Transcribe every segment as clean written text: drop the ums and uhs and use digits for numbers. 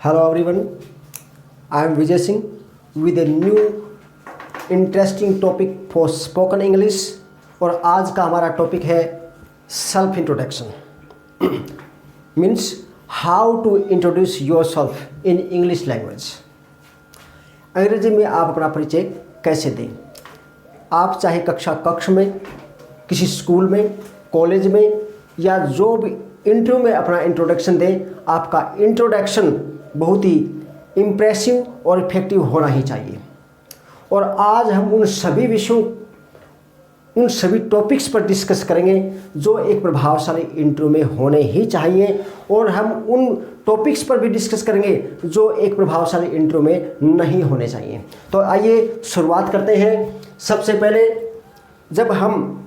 Hello everyone, I am Vijay Singh with a new interesting topic for spoken English। और आज का हमारा topic है self introduction means how to introduce yourself in English language. अंग्रेजी में आप अपना परिचय कैसे दें। आप चाहे कक्ष में, किसी स्कूल में, कॉलेज में या जो भी इंटरव्यू में अपना इंट्रोडक्शन दें, आपका इंट्रोडक्शन बहुत ही इम्प्रेसिव और इफेक्टिव होना ही चाहिए। और आज हम उन सभी विषयों, उन सभी टॉपिक्स पर डिस्कस करेंगे जो एक प्रभावशाली इंटरव्यू में होने ही चाहिए, और हम उन टॉपिक्स पर भी डिस्कस करेंगे जो एक प्रभावशाली इंटरव्यू में नहीं होने चाहिए। तो आइए शुरुआत करते हैं। सबसे पहले जब हम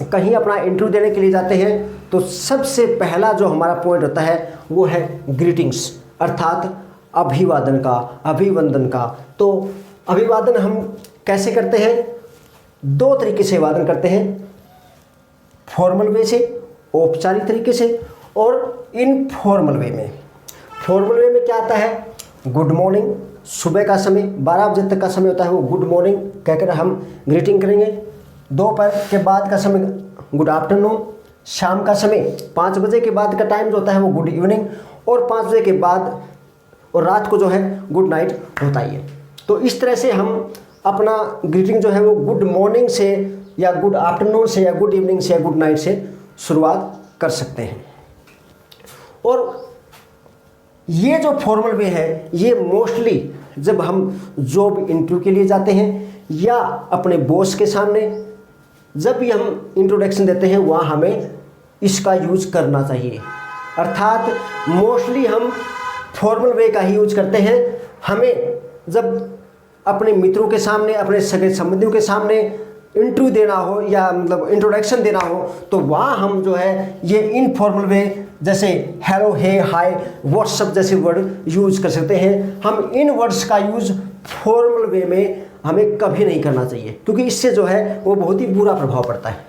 कहीं अपना इंटरव्यू देने के लिए जाते हैं तो सबसे पहला जो हमारा पॉइंट होता है वो है ग्रीटिंग्स, अर्थात अभिवंदन का। तो अभिवादन हम कैसे करते हैं? दो तरीके से अभिवादन करते हैं, फॉर्मल वे से, औपचारिक तरीके से, और इनफॉर्मल वे में। फॉर्मल वे में क्या आता है? गुड मॉर्निंग, सुबह का समय 12 बजे तक का समय होता है वो गुड मॉर्निंग कहकर हम ग्रीटिंग करेंगे। दोपहर के बाद का समय गुड आफ्टरनून, शाम का समय 5 बजे के बाद का टाइम जो होता है वो गुड इवनिंग, और 5 बजे के बाद और रात को जो है गुड नाइट होता ही है। तो इस तरह से हम अपना ग्रीटिंग जो है वो गुड मॉर्निंग से या गुड आफ्टरनून से या गुड इवनिंग से या गुड नाइट से शुरुआत कर सकते हैं। और ये जो फॉर्मल वे है ये मोस्टली जब हम जॉब इंटरव्यू के लिए जाते हैं या अपने बॉस के सामने जब भी हम इंट्रोडक्शन देते हैं वहाँ हमें इसका यूज करना चाहिए। अर्थात मोस्टली हम फॉर्मल वे का ही यूज करते हैं। हमें जब अपने मित्रों के सामने, अपने सगे संबंधियों के सामने इंटरव्यू देना हो या मतलब इंट्रोडक्शन देना हो तो वहाँ हम जो है ये इनफॉर्मल वे जैसे हेलो, हे, हाय, व्हाट्सअप जैसे वर्ड यूज कर सकते हैं। हम इन वर्ड्स का यूज फॉर्मल वे में हमें कभी नहीं करना चाहिए, क्योंकि इससे जो है वो बहुत ही बुरा प्रभाव पड़ता है।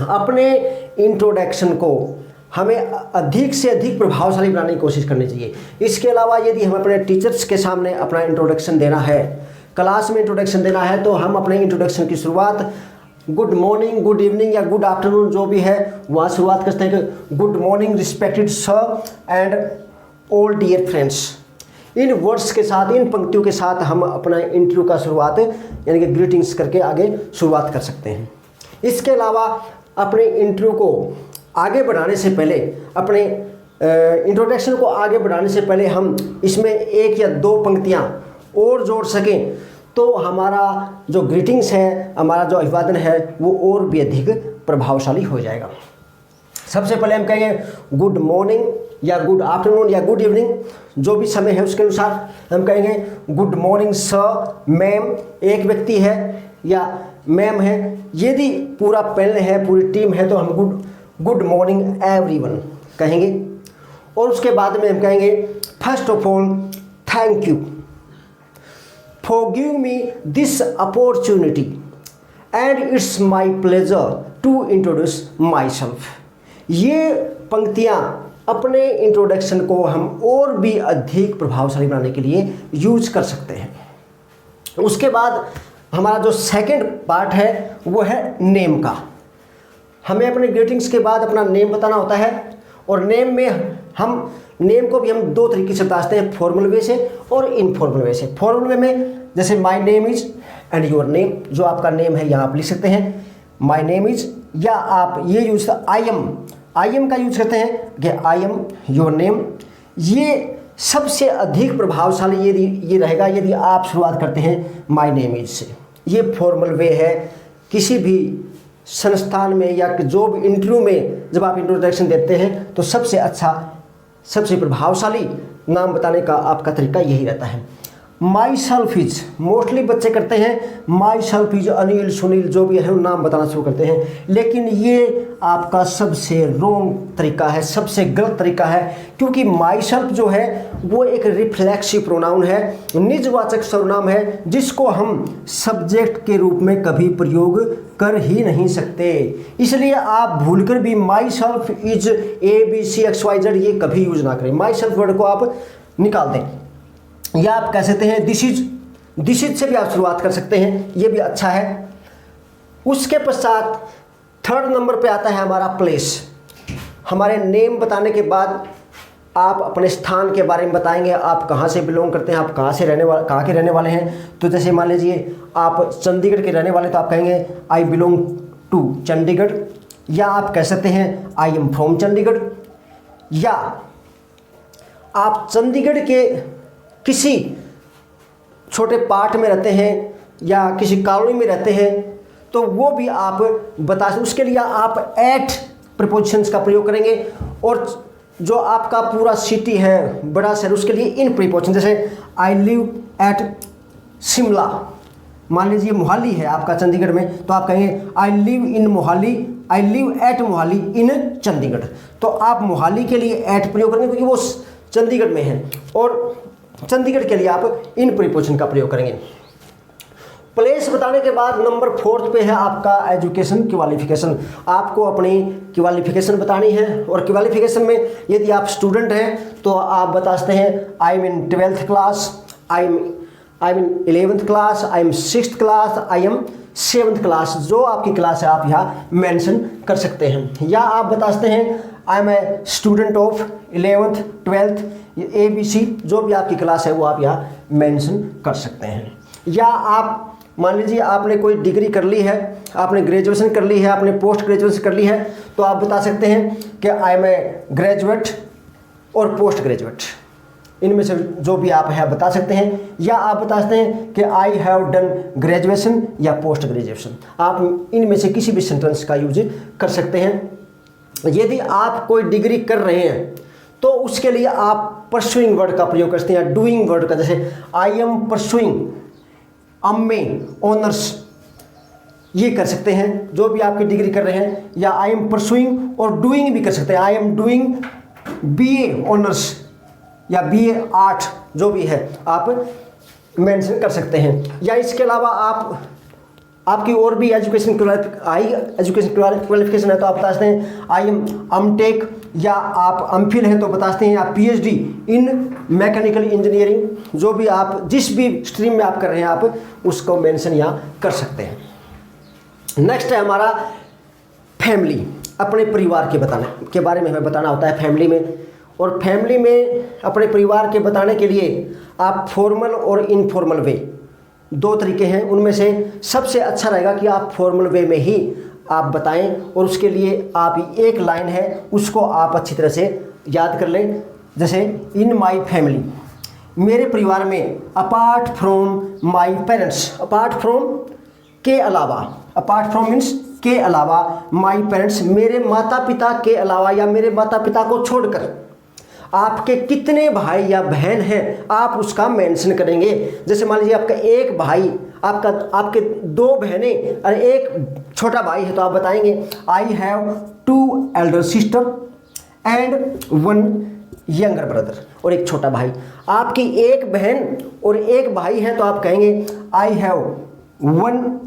अपने इंट्रोडक्शन को हमें अधिक से अधिक प्रभावशाली बनाने की कोशिश करनी चाहिए। इसके अलावा यदि हम अपने टीचर्स के सामने अपना इंट्रोडक्शन देना है, क्लास में इंट्रोडक्शन देना है, तो हम अपने इंट्रोडक्शन की शुरुआत गुड मॉर्निंग, गुड इवनिंग या गुड आफ्टरनून जो भी है वहाँ शुरुआत करते हैं कि good morning respected sir and all dear friends. इन वर्ड्स के साथ, इन पंक्तियों के साथ हम अपना इंटरव्यू का शुरुआत यानी कि ग्रीटिंग्स करके आगे शुरुआत कर सकते हैं। इसके अलावा अपने इंटरव्यू को आगे बढ़ाने से पहले, अपने इंट्रोडक्शन को आगे बढ़ाने से पहले हम इसमें एक या दो पंक्तियां और जोड़ सकें तो हमारा जो ग्रीटिंग्स है, हमारा जो अभिवादन है वो और भी अधिक प्रभावशाली हो जाएगा। सबसे पहले हम कहेंगे गुड मॉर्निंग या गुड आफ्टरनून या गुड इवनिंग, जो भी समय है उसके अनुसार हम कहेंगे गुड मॉर्निंग सर, मैम, एक व्यक्ति है या मैम है। यदि पूरा पैनल है, पूरी टीम है तो हम गुड मॉर्निंग एवरीवन कहेंगे। और उसके बाद में हम कहेंगे first of all thank you for give me this opportunity and it's my pleasure to introduce myself. ये पंक्तियाँ अपने इंट्रोडक्शन को हम और भी अधिक प्रभावशाली बनाने के लिए यूज कर सकते हैं। उसके बाद हमारा जो सेकंड पार्ट है वो है नेम का। हमें अपने ग्रीटिंग्स के बाद अपना नेम बताना होता है, और नेम में हम नेम को भी हम दो तरीके से बताते हैं, फॉर्मल वे से और इनफॉर्मल वे से। फॉर्मल वे में जैसे my name is and your name, जो आपका नेम है यहाँ आप लिख सकते हैं माय नेम इज, या आप ये यूज आई एम का यूज करते हैं कि आई एम योर नेम। ये सबसे अधिक प्रभावशाली यदि ये रहेगा यदि आप शुरुआत करते हैं माय नेम इज से। ये फॉर्मल वे है। किसी भी संस्थान में या जो भी इंटरव्यू में जब आप इंट्रोडक्शन देते हैं तो सबसे अच्छा, सबसे प्रभावशाली नाम बताने का आपका तरीका यही रहता है। माई सेल्फ इज, मोस्टली बच्चे करते हैं my self is Anil, Sunil, जो भी है नाम बताना शुरू करते हैं, लेकिन ये आपका सबसे रॉन्ग तरीका है, सबसे गलत तरीका है। क्योंकि माई सेल्फ जो है वो एक रिफ्लेक्सिव प्रोनाउन है, निजवाचक सर्वनाम है, जिसको हम सब्जेक्ट के रूप में कभी प्रयोग कर ही नहीं सकते। इसलिए आप भूलकर भी my self is ABC XYZ ये कभी यूज ना करें। माई सेल्फ वर्ड को आप निकाल दें। या आप कह सकते हैं दिस इज से भी आप शुरुआत कर सकते हैं, ये भी अच्छा है। उसके पश्चात थर्ड नंबर पे आता है हमारा प्लेस। हमारे नेम बताने के बाद आप अपने स्थान के बारे में बताएंगे, आप कहाँ से बिलोंग करते हैं, आप कहाँ के रहने वाले हैं। तो जैसे मान लीजिए आप चंडीगढ़ के रहने वाले, तो आप कहेंगे आई बिलोंग टू चंडीगढ़। या आप कह सकते हैं आई एम फ्रॉम चंडीगढ़। या आप चंडीगढ़ के किसी छोटे पार्ट में रहते हैं या किसी कॉलोनी में रहते हैं, तो वो भी आप बता सकते। उसके लिए आप एट प्रीपोजिशंस का प्रयोग करेंगे। और जो आपका पूरा सिटी है, बड़ा शहर, उसके लिए इन प्रीपोजिशन, जैसे आई लिव एट शिमला। मान लीजिए मोहाली है आपका चंडीगढ़ में, तो आप कहेंगे I live in Mohali, I live at Mohali in Chandigarh. तो आप मोहाली के लिए एट प्रयोग करेंगे क्योंकि वो चंडीगढ़ में है, और चंडीगढ़ के लिए आप इन प्रीपोजिशन का प्रयोग करेंगे। प्लेस बताने के बाद नंबर 4 पे है आपका एजुकेशन क्वालिफिकेशन। आपको अपनी क्वालिफिकेशन बतानी है, और क्वालिफिकेशन में यदि आप स्टूडेंट हैं तो आप बता सकते हैं I M in 12th class, I am in 11th class, I am 6th class, I am 7th class. जो आपकी क्लास है आप यहाँ मेंशन कर सकते हैं। या आप बता सकते हैं I am a student of 11th 12th ABC। जो भी आपकी क्लास है वो आप यहाँ मेंशन कर सकते हैं। या आप मान लीजिए आपने कोई डिग्री कर ली है, आपने ग्रेजुएशन कर ली है, आपने पोस्ट ग्रेजुएशन कर ली है, तो आप बता सकते हैं कि आई एम ए ग्रेजुएट और पोस्ट ग्रेजुएट। इनमें से जो भी आप है बता सकते हैं। या आप बता सकते हैं कि आई हैव डन ग्रेजुएशन या पोस्ट ग्रेजुएशन। आप इनमें से किसी भी सेंटेंस का यूज कर सकते हैं। यदि आप कोई डिग्री कर रहे हैं तो उसके लिए आप परसुइंग वर्ड का प्रयोग करते हैं, या डूइंग वर्ड का, जैसे I am pursuing MA honours, ये कर सकते हैं जो भी आपकी डिग्री कर रहे हैं। या आई एम परसुइंग और डूइंग भी कर सकते हैं, I am doing BA honours या BA आर्ट, जो भी है आप मेंशन कर सकते हैं। या इसके अलावा आपकी और भी एजुकेशन क्वालिफिकेशन है तो आप बता सकते हैं आई एम एमटेक, या आप एमफिल है तो बता सकते हैं, या PhD इन मैकेनिकल इंजीनियरिंग। जो भी आप जिस भी स्ट्रीम में आप कर रहे हैं आप उसको मेंशन यहाँ कर सकते हैं। नेक्स्ट है हमारा फैमिली। अपने परिवार के बारे में हमें बताना होता है फैमिली में। और फैमिली में अपने परिवार के बताने के लिए आप फॉर्मल और इनफॉर्मल वे, 2 तरीके हैं। उनमें से सबसे अच्छा रहेगा कि आप फॉर्मल वे में ही आप बताएं, और उसके लिए आप एक लाइन है उसको आप अच्छी तरह से याद कर लें। जैसे इन माई फैमिली, मेरे परिवार में, apart from my parents, apart from के अलावा, अपार्ट फ्रॉम मीन्स के अलावा, माई पेरेंट्स मेरे माता पिता के अलावा या मेरे माता पिता को छोड़कर आपके कितने भाई या बहन हैं आप उसका मेंशन करेंगे। जैसे मान लीजिए आपका एक भाई, आपके 2 बहनें और एक छोटा भाई है, तो आप बताएंगे I have 2 Elder sister and 1 younger brother, और एक छोटा भाई। आपकी एक बहन और एक भाई है तो आप कहेंगे I have 1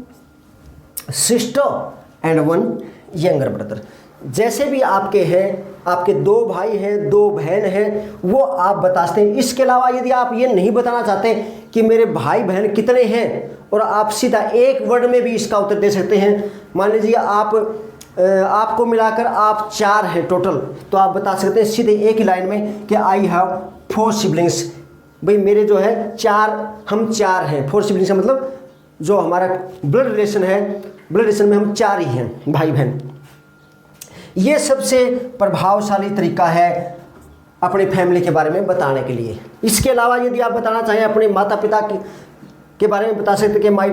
sister and 1 younger brother. जैसे भी आपके हैं, आपके 2 भाई हैं, 2 बहन हैं, वो आप बता सकते हैं। इसके अलावा यदि आप ये नहीं बताना चाहते कि मेरे भाई बहन कितने हैं, और आप सीधा एक वर्ड में भी इसका उत्तर दे सकते हैं। मान लीजिए आपको मिलाकर आप 4 हैं टोटल, तो आप बता सकते हैं सीधे एक ही लाइन में कि आई हैव 4 सिबलिंग्स। भाई मेरे जो है 4, हम 4 हैं। 4 सिबलिंग्स का मतलब जो हमारा ब्लड रिलेशन है, ब्लड रिलेशन में हम 4 ही हैं भाई बहन। ये सबसे प्रभावशाली तरीका है अपनी फैमिली के बारे में बताने के लिए। इसके अलावा यदि आप बताना चाहें अपने माता पिता के बारे में बता सकते हैं कि my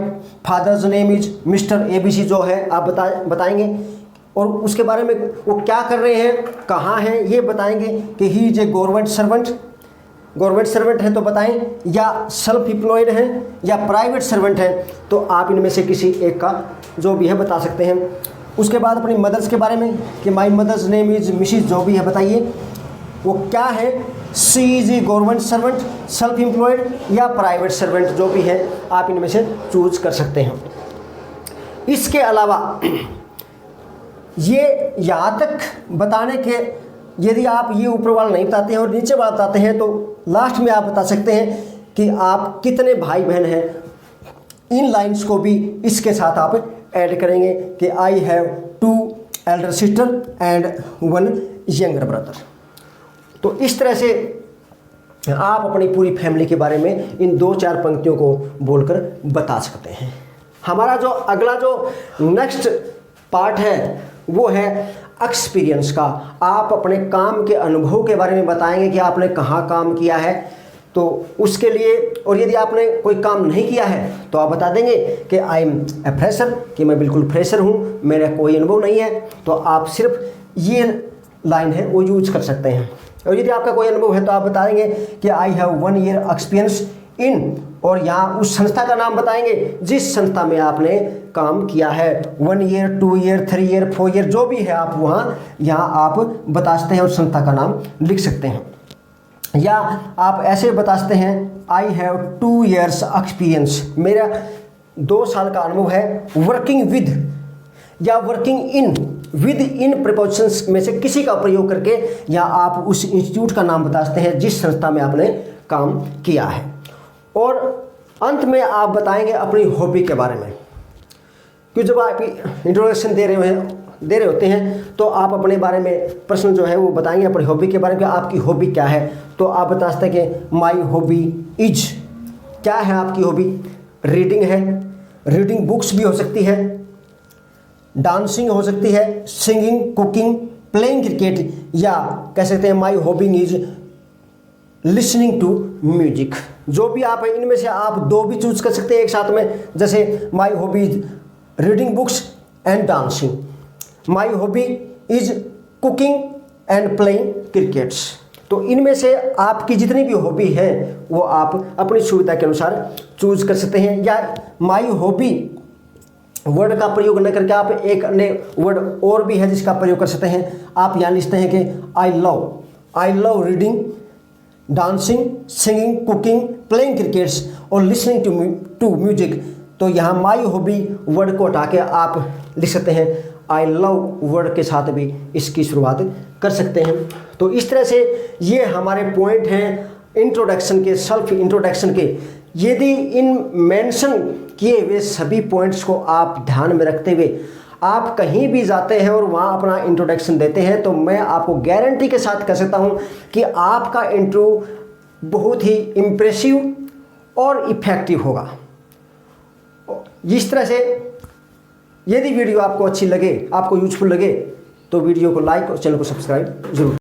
father's name is mister ABC, जो है आप बताएंगे, और उसके बारे में वो क्या कर रहे हैं, कहाँ हैं, ये बताएंगे कि he is a government servant है तो बताएं, या सेल्फ एम्प्लॉयड है या प्राइवेट सर्वेंट है, तो आप इनमें से किसी एक का जो भी है बता सकते हैं। उसके बाद अपनी मदर्स के बारे में कि my mother's name is Mrs, जो भी है बताइए वो क्या है, she is a government servant, self employed या प्राइवेट सर्वेंट, जो भी है आप इनमें से चूज कर सकते हैं। इसके अलावा ये यहाँ तक बताने के, यदि आप ये ऊपर वाला नहीं बताते हैं और नीचे वाला बताते हैं तो लास्ट में आप बता सकते हैं कि आप कितने भाई बहन हैं। इन लाइंस को भी इसके साथ आप ऐड करेंगे कि I have 2 Elder sister and 1 younger brother. तो इस तरह से आप अपनी पूरी फैमिली के बारे में इन 2-4 पंक्तियों को बोलकर बता सकते हैं। हमारा जो अगला जो नेक्स्ट पार्ट है वो है एक्सपीरियंस का। आप अपने काम के अनुभव के बारे में बताएंगे कि आपने कहाँ काम किया है, तो उसके लिए, और यदि आपने कोई काम नहीं किया है तो आप बता देंगे कि आई एम ए फ्रेशर, कि मैं बिल्कुल फ्रेशर हूँ, मेरा कोई अनुभव नहीं है। तो आप सिर्फ ये लाइन है वो यूज कर सकते हैं। और यदि आपका कोई अनुभव है तो आप बताएंगे कि I have 1 year experience in, और यहाँ उस संस्था का नाम बताएंगे जिस संस्था में आपने काम किया है। 1 ईयर, 2 ईयर, 3 ईयर, 4 ईयर जो भी है आप वहाँ यहाँ आप बता सकते हैं और संस्था का नाम लिख सकते हैं। या आप ऐसे बता सकते हैं आई हैव 2 ईयर्स एक्सपीरियंस, मेरा 2 साल का अनुभव है वर्किंग विद या working in, with in prepositions में से किसी का प्रयोग करके, या आप उस इंस्टीट्यूट का नाम बता सकते हैं जिस संस्था में आपने काम किया है। और अंत में आप बताएंगे अपनी हॉबी के बारे में, क्योंकि जब आप इंट्रोडक्शन दे रहे होते हैं तो आप अपने बारे में प्रश्न जो है वो बताएंगे अपनी हॉबी के बारे में, आपकी हॉबी क्या है। तो आप बता सकते हैं कि माई हॉबी इज, क्या है आपकी हॉबी? रीडिंग है, रीडिंग बुक्स भी हो सकती है, डांसिंग हो सकती है, सिंगिंग, कुकिंग, प्लेइंग क्रिकेट, या कह सकते हैं my hobby is listening to music. जो भी आप है इनमें से आप 2 भी चूज कर सकते हैं एक साथ में, जैसे माई hobby is reading books and dancing, my hobby is cooking and playing crickets. तो इनमें से आपकी जितनी भी हॉबी है वो आप अपनी सुविधा के अनुसार चूज कर सकते हैं। या माई हॉबी वर्ड का प्रयोग न करके आप एक अन्य वर्ड और भी है जिसका प्रयोग कर सकते हैं। आप यहाँ लिखते हैं कि I love reading, dancing, singing, cooking, playing crickets और लिसनिंग टू म्यूजिक। तो यहाँ माई हॉबी वर्ड को हटा के आप लिख सकते हैं आई लव वर्ड के साथ भी इसकी शुरुआत कर सकते हैं। तो इस तरह से ये हमारे पॉइंट हैं इंट्रोडक्शन के, सेल्फ इंट्रोडक्शन के। यदि इन मेंशन किए हुए सभी पॉइंट्स को आप ध्यान में रखते हुए आप कहीं भी जाते हैं और वहाँ अपना इंट्रोडक्शन देते हैं तो मैं आपको गारंटी के साथ कह सकता हूँ कि आपका इंट्रो बहुत ही इम्प्रेसिव और इफ़ेक्टिव होगा। इस तरह से यदि वीडियो आपको अच्छी लगे, आपको यूजफुल लगे, तो वीडियो को लाइक और चैनल को सब्सक्राइब जरूर।